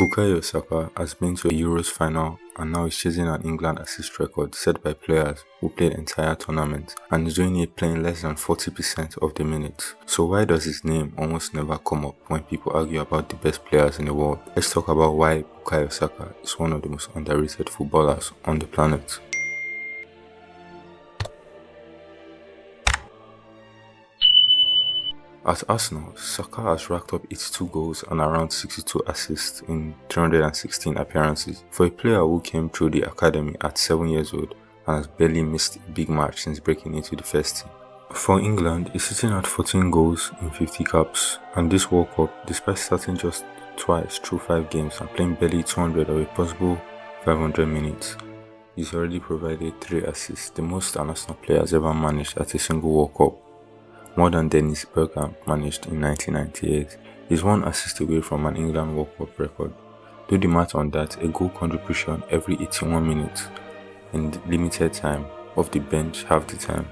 Bukayo Saka has been to a Euros final and now is chasing an England assist record set by players who played entire tournaments and is doing it playing less than 40% of the minutes. So why does his name almost never come up when people argue about the best players in the world? Let's talk about why Bukayo Saka is one of the most underrated footballers on the planet. At Arsenal, Saka has racked up 82 goals and around 62 assists in 316 appearances. For a player who came through the academy at 7 years old and has barely missed a big match since breaking into the first team. For England, he's sitting at 14 goals in 50 caps, and this World Cup, despite starting just twice through 5 games and playing barely 200 of a possible 500 minutes, he's already provided 3 assists, the most an Arsenal player has ever managed at a single World Cup, more than Dennis Bergkamp managed in 1998. He's 1 assist away from an England World Cup record. Do the math on that, a goal contribution every 81 minutes in limited time, off the bench half the time.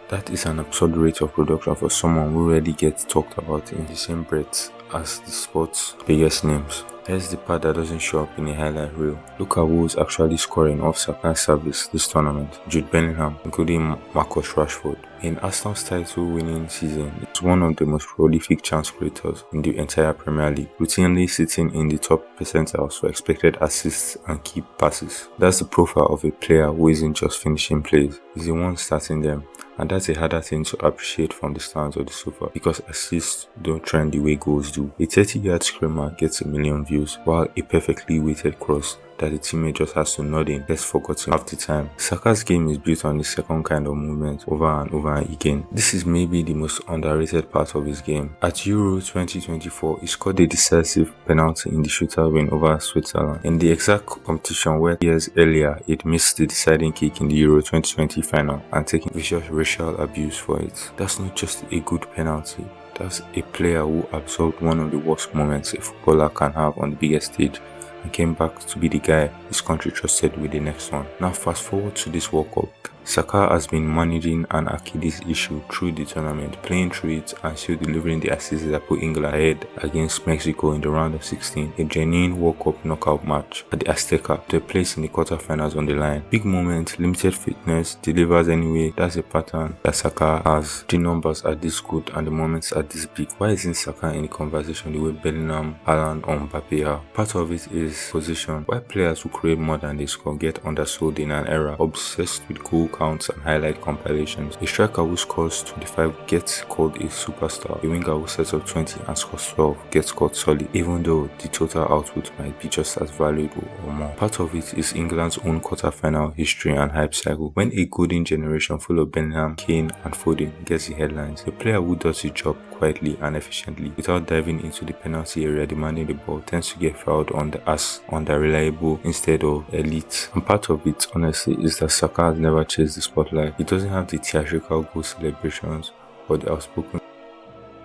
That is an absurd rate of production for someone who rarely gets talked about in the same breath as the sport's biggest names. Here's the part that doesn't show up in a highlight reel. Look at who's actually scoring off Saka's service this tournament: Jude Bellingham, including Marcus Rashford. In Arsenal's title-winning season, it's one of the most prolific chance creators in the entire Premier League, routinely sitting in the top percentiles for expected assists and key passes. That's the profile of a player who isn't just finishing plays, he's the one starting them. And that's a harder thing to appreciate from the stands of the sofa, because assists don't trend the way goals do. A 30-yard screamer gets a million views, while a perfectly weighted cross that the teammate just has to nod in gets forgotten half the time. Saka's game is built on the second kind of movement over and over again. This is maybe the most underrated part of his game. At Euro 2024, he scored a decisive penalty in the shootout win over Switzerland, in the exact competition where years earlier he'd missed the deciding kick in the Euro 2020 final and taken vicious racial abuse for it. That's not just a good penalty, that's a player who absorbed one of the worst moments a footballer can have on the biggest stage and came back to be the guy his country trusted with the next one. Now fast forward to this World Cup. Saka has been managing an Achilles issue through the tournament, playing through it and still delivering the assists that put England ahead against Mexico in the round of 16, a genuine World Cup knockout match at the Azteca, to a place in the quarterfinals on the line. Big moments, limited fitness, delivers anyway. That's a pattern that Saka has. The numbers are this good and the moments are this big. Why isn't Saka in the conversation the way Bellingham, Haaland or Mbappe are? Part of it is position. Why players who create more than they score get undersold in an era obsessed with goal counts and highlight compilations. A striker who scores 25 gets called a superstar. A winger who sets up 20 and scores 12 gets called solid, even though the total output might be just as valuable or more. Part of it is England's own quarter-final history and hype cycle. When a golden generation full of Bellingham, Kane and Foden gets the headlines, a player who does the job quietly and efficiently without diving into the penalty area demanding the ball tends to get fouled on the ass, on the reliable instead of elite. And part of it, honestly, is that Saka has never chased the spotlight. He doesn't have the theatrical goal celebrations or the outspoken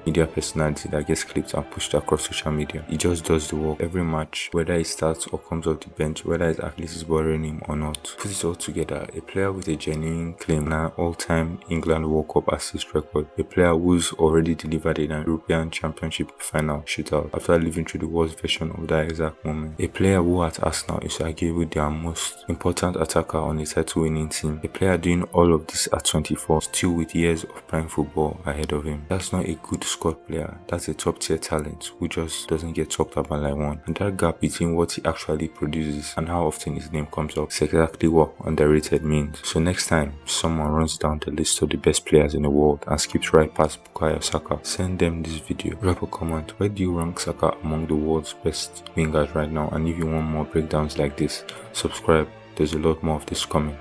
media personality that gets clipped and pushed across social media. He just does the work every match, whether he starts or comes off the bench, whether his athlete is bothering him or not. Put it all together, a player with a genuine claim on an all-time England World Cup assist record, a player who's already delivered in an European Championship final shootout after living through the worst version of that exact moment, a player who at Arsenal is arguably their most important attacker on a title-winning team, a player doing all of this at 24, still with years of prime football ahead of him. That's not a good squad player, that's a top tier talent who just doesn't get talked about like one. And that gap between what he actually produces and how often his name comes up is exactly what underrated means. So next time someone runs down the list of the best players in the world and skips right past Bukayo Saka, send them this video. Drop a comment. Where do you rank Saka among the world's best wingers right now? And if you want more breakdowns like this, subscribe. There's a lot more of this coming.